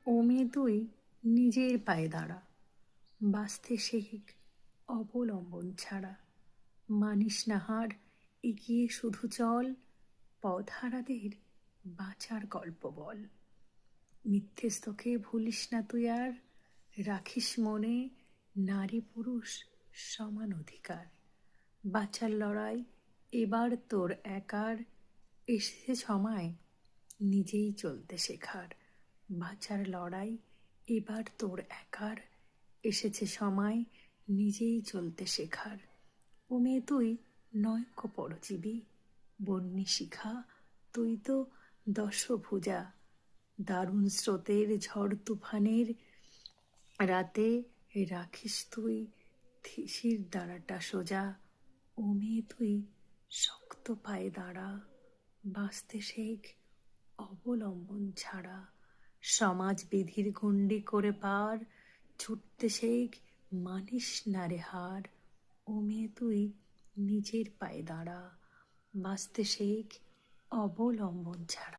ও মেয়ে তুই নিজের পায়ে দাঁড়া, বাঁচতে শেখ অবলম্বন ছাড়া। মানিস না হার, এগিয়ে শুধু চল, পথহারাদের বাঁচার গল্প বল। মিথ্যেস্তকে ভুলিস না তুই আর, রাখিস মনে নারী পুরুষ সমান অধিকার। বাঁচার লড়াই এবার তোর একার, এসেছে সময় নিজেই চলতে শেখার। বাঁচার লড়াই এবার তোর একার, এসেছে সময় নিজেই চলতে শেখার। ও মেয়ে তুই নয়ক পরজীবী, বন্যী শিখা তুই তো দশভুজা। দারুণ স্রোতের ঝড় তুফানের রাতে রাখিস তুই শির দাঁড়াটা সোজা। ও মেয়ে তুই শক্ত পায়ে দাঁড়া, বাঁচতে শেখ অবলম্বন ছাড়া। সমাজ বিধির গণ্ডি করে পার, ছুটতে শেখ মানিস না রে হার। ও মেয়ে তুই নিজের পায়ে দাঁড়া, বাঁচতে শেখ অবলম্বন ছাড়া।